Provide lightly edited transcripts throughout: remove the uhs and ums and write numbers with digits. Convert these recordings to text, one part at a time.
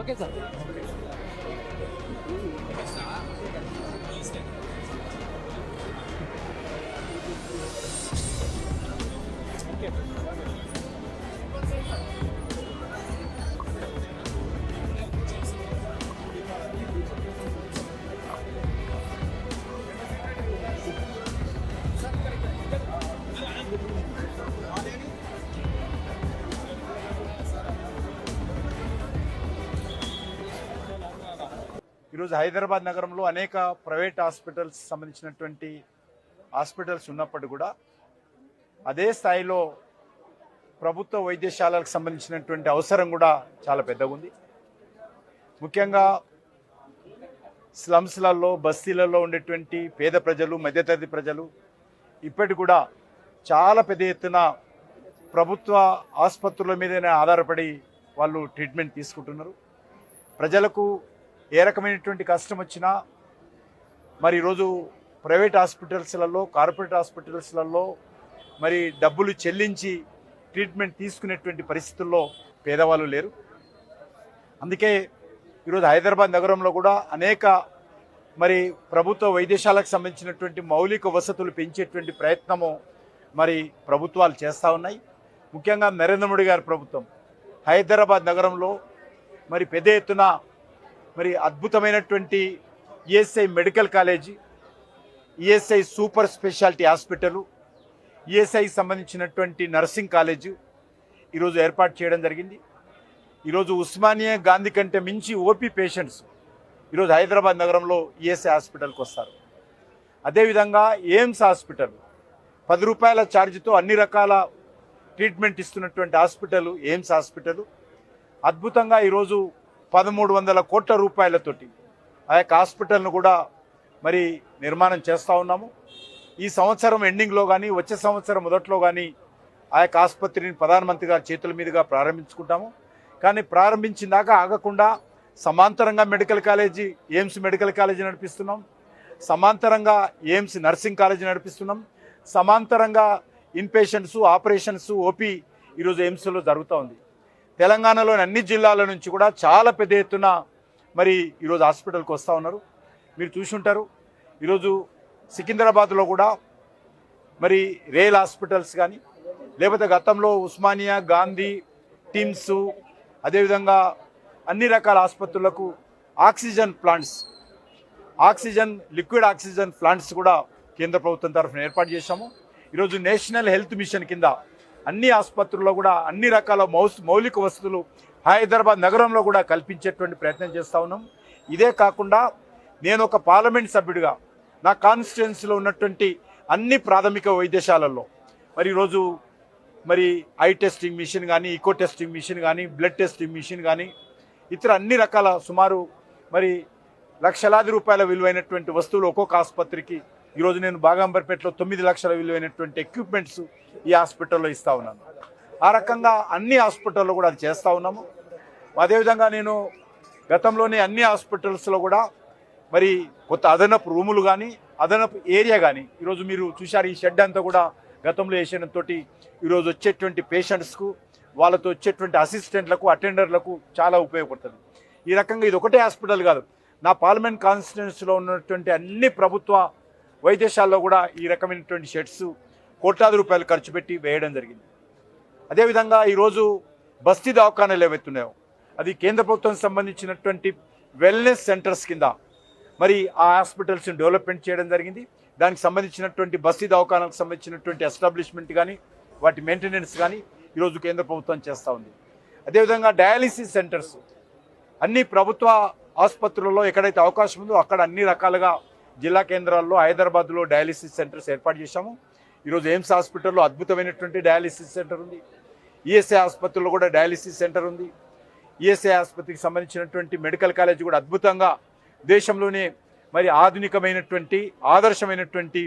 Okay sir. ఈరోజు హైదరాబాద్ నగరంలో అనేక ప్రైవేట్ హాస్పిటల్స్ సంబంధించినటువంటి హాస్పిటల్స్ ఉన్నప్పటికీ కూడా అదే స్థాయిలో ప్రభుత్వ వైద్యశాలలకు సంబంధించినటువంటి అవసరం కూడా చాలా పెద్దగా ఉంది. ముఖ్యంగా స్లమ్స్లలో బస్తీలలో ఉండేటువంటి పేద ప్రజలు మధ్యతరగతి ప్రజలు ఇప్పటికి కూడా చాలా పెద్ద ఎత్తున ప్రభుత్వ ఆసుపత్రుల మీదనే ఆధారపడి వాళ్ళు ట్రీట్మెంట్ తీసుకుంటున్నారు. ప్రజలకు ఏ రకమైనటువంటి కష్టం వచ్చినా మరి ఈరోజు ప్రైవేట్ హాస్పిటల్స్లలో కార్పొరేట్ హాస్పిటల్స్లలో మరి డబ్బులు చెల్లించి ట్రీట్మెంట్ తీసుకునేటువంటి పరిస్థితుల్లో పేదవాళ్ళు లేరు. అందుకే ఈరోజు హైదరాబాద్ నగరంలో కూడా అనేక మరి ప్రభుత్వ వైద్యశాలకు సంబంధించినటువంటి మౌలిక వసతులు పెంచేటువంటి ప్రయత్నము మరి ప్రభుత్వాలు చేస్తూ ఉన్నాయి. ముఖ్యంగా నరేంద్ర మోడీ గారి ప్రభుత్వం హైదరాబాద్ నగరంలో మరి పెద్ద ఎత్తున మరి అద్భుతమైనటువంటి ESI medical college, ESI super speciality hospital, ఈఎస్ఐకి సంబంధించినటువంటి నర్సింగ్ కాలేజు ఈరోజు ఏర్పాటు చేయడం జరిగింది. ఈరోజు ఉస్మానియా గాంధీ కంటే మించి ఓపీ పేషెంట్స్ ఈరోజు హైదరాబాద్ నగరంలో ఈఎస్ఐ హాస్పిటల్కి వస్తారు. అదేవిధంగా ఎయిమ్స్ హాస్పిటల్ 10 రూపాయల ఛార్జీతో అన్ని రకాల ట్రీట్మెంట్ ఇస్తున్నటువంటి హాస్పిటల్ ఎయిమ్స్ హాస్పిటల్ అద్భుతంగా ఈరోజు 1300 కోట్ల రూపాయలతోటి ఆ యొక్క హాస్పిటల్ను కూడా మరి నిర్మాణం చేస్తూ ఉన్నాము. ఈ సంవత్సరం ఎండింగ్లో కానీ వచ్చే సంవత్సరం మొదట్లో కానీ ఆ యొక్క ఆసుపత్రిని ప్రధానమంత్రి గారి చేతుల మీదుగా ప్రారంభించుకుంటాము. కానీ ప్రారంభించిందాకా ఆగకుండా సమాంతరంగా medical college AIIMS medical college నడిపిస్తున్నాం, సమాంతరంగా ఎయిమ్స్ నర్సింగ్ కాలేజీ నడిపిస్తున్నాం, సమాంతరంగా ఇన్పేషెంట్స్ ఆపరేషన్స్ ఓపీ ఈరోజు ఎయిమ్స్లో జరుగుతూ ఉంది. తెలంగాణలోని అన్ని జిల్లాల నుంచి కూడా చాలా పెద్ద ఎత్తున మరి ఈరోజు హాస్పిటల్కి వస్తూ ఉన్నారు. మీరు చూసుంటారు ఈరోజు సికింద్రాబాద్లో కూడా మరి రేల్ హాస్పిటల్స్ కానీ లేకపోతే గతంలో ఉస్మానియా గాంధీ టిమ్స్ అదేవిధంగా అన్ని రకాల ఆసుపత్రులకు oxygen plants liquid oxygen plants కూడా కేంద్ర ప్రభుత్వం తరఫున ఏర్పాటు చేశాము. ఈరోజు నేషనల్ హెల్త్ మిషన్ కింద అన్ని ఆసుపత్రుల్లో కూడా అన్ని రకాల మౌలిక వసతులు హైదరాబాద్ నగరంలో కూడా కల్పించేటువంటి ప్రయత్నం చేస్తూ ఉన్నాం. ఇదే కాకుండా నేను ఒక పార్లమెంట్ సభ్యుడిగా నా కాన్స్టిట్యుయెన్సీలో ఉన్నటువంటి అన్ని ప్రాథమిక వైద్యశాలల్లో మరి ఈరోజు మరి ఐ టెస్టింగ్ మిషన్ కానీ, ఈకో టెస్టింగ్ మిషన్ కానీ, బ్లడ్ టెస్టింగ్ మిషన్ కానీ, ఇతర అన్ని రకాల సుమారు మరి లక్షలాది రూపాయల విలువైనటువంటి వస్తువులు ఒక్కొక్క ఆసుపత్రికి ఈరోజు నేను బాగంబర్పేటలో 9 లక్షల విలువైనటువంటి ఎక్విప్మెంట్స్ ఈ హాస్పిటల్లో ఇస్తూ ఉన్నాను. ఆ రకంగా అన్ని హాస్పిటల్లో కూడా అది చేస్తూ ఉన్నాము. అదేవిధంగా నేను గతంలోనే అన్ని హాస్పిటల్స్లో కూడా మరి కొత్త అదనపు రూములు కానీ, అదనపు ఏరియా కానీ, ఈరోజు మీరు చూశారు ఈ షెడ్ అంతా కూడా గతంలో వేసేయడంతో ఈరోజు వచ్చేటువంటి పేషెంట్స్కు, వాళ్ళతో వచ్చేటువంటి అసిస్టెంట్లకు, అటెండర్లకు చాలా ఉపయోగపడుతుంది. ఈ రకంగా ఇది ఒకటే హాస్పిటల్ కాదు, నా పార్లమెంట్ కాన్స్టిట్యుయెన్సీలో ఉన్నటువంటి అన్ని ప్రభుత్వ వైద్యశాలలో కూడా ఈ రకమైనటువంటి షెడ్స్ కోట్లాది రూపాయలు ఖర్చు పెట్టి వేయడం జరిగింది. అదేవిధంగా ఈరోజు బస్తీ దవాఖానాలు ఏవైతున్నాయో అది కేంద్ర ప్రభుత్వం సంబంధించినటువంటి వెల్నెస్ సెంటర్స్ కింద మరి ఆ హాస్పిటల్స్ని డెవలప్మెంట్ చేయడం జరిగింది. దానికి సంబంధించినటువంటి బస్తీ దవాఖానాలకు సంబంధించినటువంటి ఎస్టాబ్లిష్మెంట్ కానీ, వాటి మెయింటెనెన్స్ కానీ ఈరోజు కేంద్ర ప్రభుత్వం చేస్తూ ఉంది. అదేవిధంగా డయాలిసిస్ సెంటర్స్ అన్ని ప్రభుత్వ ఆసుపత్రులలో ఎక్కడైతే అవకాశం ఉందో అక్కడ అన్ని రకాలుగా జిల్లా కేంద్రాల్లో హైదరాబాద్లో డయాలిసిస్ సెంటర్స్ ఏర్పాటు చేశాము. ఈరోజు ఎయిమ్స్ హాస్పిటల్లో అద్భుతమైనటువంటి డయాలిసిస్ సెంటర్ ఉంది. ఈఎస్ఐ ఆసుపత్రిలో కూడా డయాలిసిస్ సెంటర్ ఉంది. ఈఎస్ఐ ఆసుపత్రికి సంబంధించినటువంటి మెడికల్ కాలేజ్ కూడా అద్భుతంగా దేశంలోనే మరి ఆధునికమైనటువంటి ఆదర్శమైనటువంటి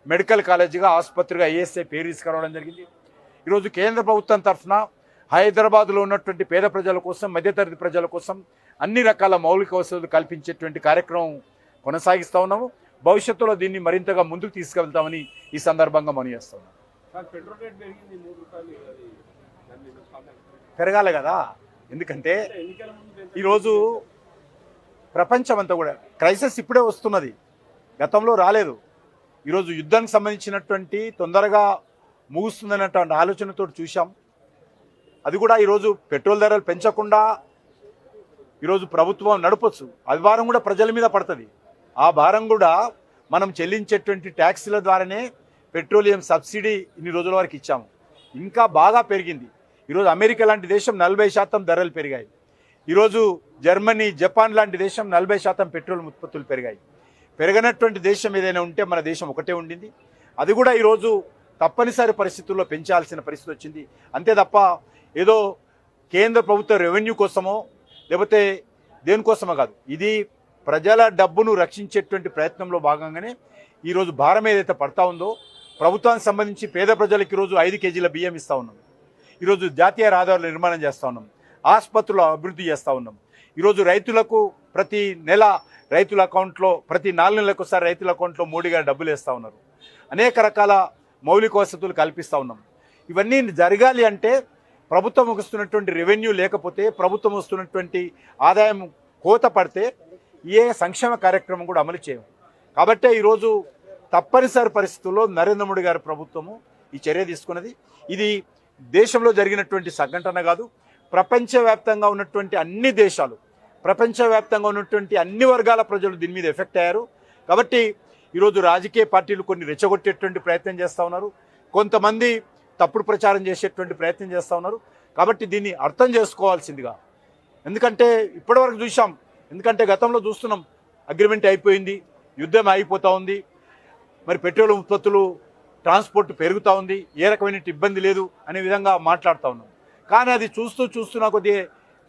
మెడికల్ కాలేజీగా ఆసుపత్రిగా ఈఎస్ఐ పేరు తీసుకురావడం జరిగింది. ఈరోజు కేంద్ర ప్రభుత్వం తరఫున హైదరాబాద్లో ఉన్నటువంటి పేద ప్రజల కోసం, మధ్యతరగతి ప్రజల కోసం అన్ని రకాల మౌలిక వసతులు కల్పించేటువంటి కార్యక్రమం కొనసాగిస్తూ ఉన్నాము. భవిష్యత్తులో దీన్ని మరింతగా ముందుకు తీసుకెళ్తామని ఈ సందర్భంగా మనం చేస్తున్నాం. పెరగాలి కదా, ఎందుకంటే ఈరోజు ప్రపంచమంతా కూడా క్రైసిస్ ఇప్పుడే వస్తున్నది, గతంలో రాలేదు. ఈరోజు యుద్ధానికి సంబంధించినటువంటి తొందరగా ముగుస్తుందన్నటువంటి ఆలోచనతో చూసాం. అది కూడా ఈరోజు పెట్రోల్ ధరలు పెంచకుండా ఈరోజు ప్రభుత్వం నడపచ్చు, అది భారం కూడా ప్రజల మీద పడుతుంది. ఆ భారం కూడా మనం చెల్లించేటువంటి ట్యాక్సీల ద్వారానే పెట్రోలియం సబ్సిడీ ఇన్ని రోజుల వరకు ఇచ్చాము. ఇంకా బాగా పెరిగింది. ఈరోజు అమెరికా లాంటి దేశం 40% ధరలు పెరిగాయి. ఈరోజు జర్మనీ, జపాన్ లాంటి దేశం 40% పెట్రోల్ ఉత్పత్తులు పెరిగాయి. పెరగనటువంటి దేశం ఏదైనా ఉంటే మన దేశం ఒకటే ఉండింది. అది కూడా ఈరోజు తప్పనిసరి పరిస్థితుల్లో పెంచాల్సిన పరిస్థితి వచ్చింది. అంతే తప్ప ఏదో కేంద్ర ప్రభుత్వ రెవెన్యూ కోసమో లేకపోతే దేనికోసమో కాదు, ఇది ప్రజల డబ్బును రక్షించేటువంటి ప్రయత్నంలో భాగంగానే ఈరోజు భారం ఏదైతే పడతా ఉందో ప్రభుత్వానికి సంబంధించి పేద ప్రజలకు ఈరోజు 5 కేజీల బియ్యం ఇస్తూ ఉన్నాం. ఈరోజు జాతీయ రహదారుల నిర్మాణం చేస్తూ ఉన్నాం, ఆసుపత్రులు అభివృద్ధి చేస్తూ ఉన్నాం. ఈరోజు రైతులకు ప్రతి నెల రైతుల అకౌంట్లో, ప్రతి 4 నెలలకు ఒకసారి రైతుల అకౌంట్లో మోడీ గారు డబ్బులు వేస్తూ ఉన్నారు. అనేక రకాల మౌలిక వసతులు కల్పిస్తూ ఉన్నాం. ఇవన్నీ జరగాలి అంటే ప్రభుత్వం వస్తున్నటువంటి రెవెన్యూ లేకపోతే, ప్రభుత్వం వస్తున్నటువంటి ఆదాయం కోత పడితే ఏ సంక్షేమ కార్యక్రమం కూడా అమలు చేయము. కాబట్టే ఈరోజు తప్పనిసరి పరిస్థితుల్లో నరేంద్ర మోడీ గారి ప్రభుత్వము ఈ చర్య తీసుకున్నది. ఇది దేశంలో జరిగినటువంటి సంఘటన కాదు, ప్రపంచవ్యాప్తంగా ఉన్నటువంటి అన్ని దేశాలు, ప్రపంచవ్యాప్తంగా ఉన్నటువంటి అన్ని వర్గాల ప్రజలు దీని మీద ఎఫెక్ట్ అయ్యారు. కాబట్టి ఈరోజు రాజకీయ పార్టీలు కొన్ని రెచ్చగొట్టేటువంటి ప్రయత్నం చేస్తూ ఉన్నారు, కొంతమంది తప్పుడు ప్రచారం చేసేటువంటి ప్రయత్నం చేస్తూ ఉన్నారు. కాబట్టి దీన్ని అర్థం చేసుకోవాల్సిందిగా, ఎందుకంటే ఇప్పటివరకు చూసాం, ఎందుకంటే గతంలో చూస్తున్నాం అగ్రిమెంట్ అయిపోయింది, యుద్ధం అయిపోతూ ఉంది, మరి పెట్రోల్ ఉత్పత్తులు ట్రాన్స్పోర్ట్ పెరుగుతూ ఉంది, ఏ రకమైన ఇబ్బంది లేదు అనే విధంగా మాట్లాడుతూ ఉన్నాం. కానీ అది చూస్తున్నా కొద్దిగా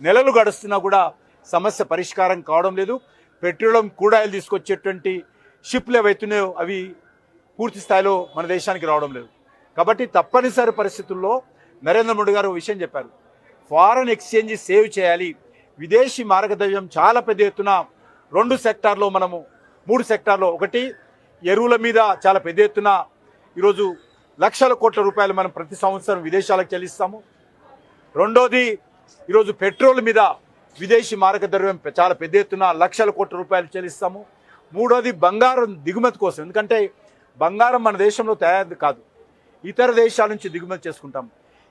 నెలలు గడుస్తున్నా కూడా సమస్య పరిష్కారం కావడం లేదు. పెట్రోలియం కూడాయిలు తీసుకొచ్చేటువంటి షిప్లు ఏవైతున్నాయో అవి పూర్తి స్థాయిలో మన దేశానికి రావడం లేదు. కాబట్టి తప్పనిసరి పరిస్థితుల్లో నరేంద్ర మోడీ గారు విషయం చెప్పారు, ఫారెన్ ఎక్స్చేంజ్ సేవ్ చేయాలి, విదేశీ మార్గద్రవ్యం చాలా పెద్ద ఎత్తున 2 సెక్టార్లో మనము 3 సెక్టార్లో, ఒకటి ఎరువుల మీద చాలా పెద్ద ఎత్తున ఈరోజు లక్షల కోట్ల రూపాయలు మనం ప్రతి సంవత్సరం విదేశాలకు చెల్లిస్తాము. రెండోది ఈరోజు పెట్రోల్ మీద విదేశీ మార్గద్రవ్యం చాలా పెద్ద ఎత్తున లక్షల కోట్ల రూపాయలు చెల్లిస్తాము. మూడోది బంగారం దిగుమతి కోసం, ఎందుకంటే బంగారం మన దేశంలో తయారు కాదు, ఇతర దేశాల నుంచి దిగుమతి చేసుకుంటాం.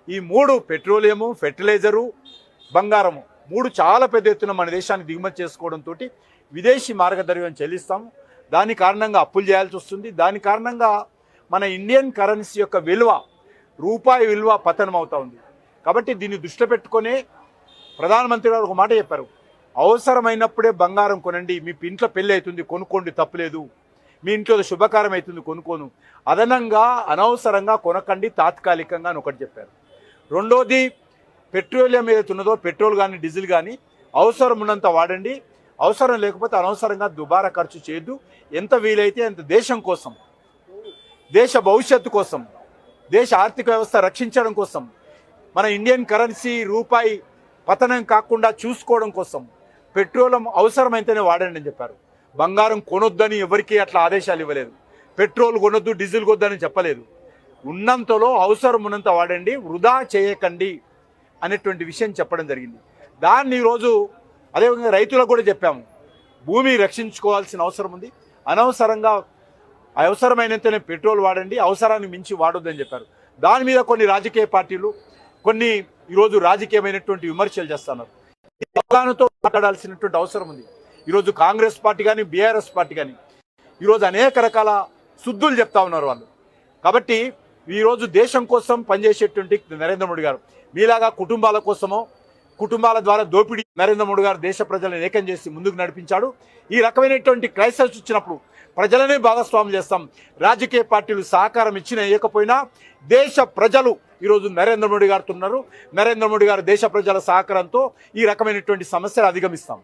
ఈ 3 పెట్రోలియము, ఫెర్టిలైజరు, బంగారము 3 చాలా పెద్ద ఎత్తున మన దేశాన్ని దిగుమతి చేసుకోవడంతో విదేశీ మార్గద్రవ్యం చెల్లిస్తాము. దాని కారణంగా అప్పులు చేయాల్సి వస్తుంది. దాని కారణంగా మన ఇండియన్ కరెన్సీ యొక్క విలువ, రూపాయి విలువ పతనం అవుతూ ఉంది. కాబట్టి దీన్ని దృష్టి పెట్టుకునే ప్రధానమంత్రి గారు ఒక మాట చెప్పారు, అవసరమైనప్పుడే బంగారం కొనండి. మీ ఇంట్లో పెళ్ళి అవుతుంది కొనుక్కోండి, తప్పులేదు. మీ ఇంట్లో శుభకార్యం అవుతుంది కొనుక్కోను. అదనంగా అనవసరంగా కొనకండి తాత్కాలికంగా అని ఒకటి చెప్పారు. రెండోది, పెట్రోలియం ఏదైతే ఉన్నదో పెట్రోల్ కానీ డీజిల్ కానీ అవసరం ఉన్నంత వాడండి. అవసరం లేకపోతే అనవసరంగా దుబారా ఖర్చు చేయొద్దు. ఎంత వీలైతే అంత దేశం కోసం, దేశ భవిష్యత్తు కోసం, దేశ ఆర్థిక వ్యవస్థ రక్షించడం కోసం, మన ఇండియన్ కరెన్సీ రూపాయి పతనం కాకుండా చూసుకోవడం కోసం పెట్రోలియం అవసరమైతేనే వాడండి అని చెప్పారు. బంగారం కొనొద్దని ఎవరికీ అట్లా ఆదేశాలు ఇవ్వలేదు. పెట్రోల్ కొనొద్దు, డీజిల్ కొనొద్దని చెప్పలేదు. ఉన్నంతలో అవసరం ఉన్నంత వాడండి, వృధా చేయకండి అనేటువంటి విషయం చెప్పడం జరిగింది. దాన్ని ఈరోజు అదేవిధంగా రైతులకు కూడా చెప్పాము. భూమి రక్షించుకోవాల్సిన అవసరం ఉంది. అనవసరంగా అవసరమైనంతనే పెట్రోల్ వాడండి, అవసరాన్ని మించి వాడొద్దని చెప్పారు. దాని మీద కొన్ని రాజకీయ పార్టీలు కొన్ని ఈరోజు రాజకీయమైనటువంటి విమర్శలు చేస్తున్నారు. అవగాహనతో మాట్లాడాల్సినటువంటి అవసరం ఉంది. ఈరోజు కాంగ్రెస్ పార్టీ కానీ బీఆర్ఎస్ పార్టీ కానీ ఈరోజు అనేక రకాల శుద్ధులు చెప్తా ఉన్నారు వాళ్ళు. కాబట్టి ఈరోజు దేశం కోసం పనిచేసేటువంటి నరేంద్ర మోడీ గారు మీలాగా కుటుంబాల కోసమో కుటుంబాల ద్వారా దోపిడీ నరేంద్ర మోడీ గారు దేశ ప్రజలను ఏకం చేసి ముందుకు నడిపించాడు. ఈ రకమైనటువంటి క్రైసిస్ వచ్చినప్పుడు ప్రజలనే భాగస్వామ్యం చేస్తాం. రాజకీయ పార్టీలు సహకారం ఇచ్చినా ఇవ్వకపోయినా దేశ ప్రజలు ఈరోజు నరేంద్ర మోడీ గారితో ఉన్నారు. నరేంద్ర మోడీ గారు దేశ ప్రజల సహకారంతో ఈ రకమైనటువంటి సమస్యలు అధిగమిస్తాం.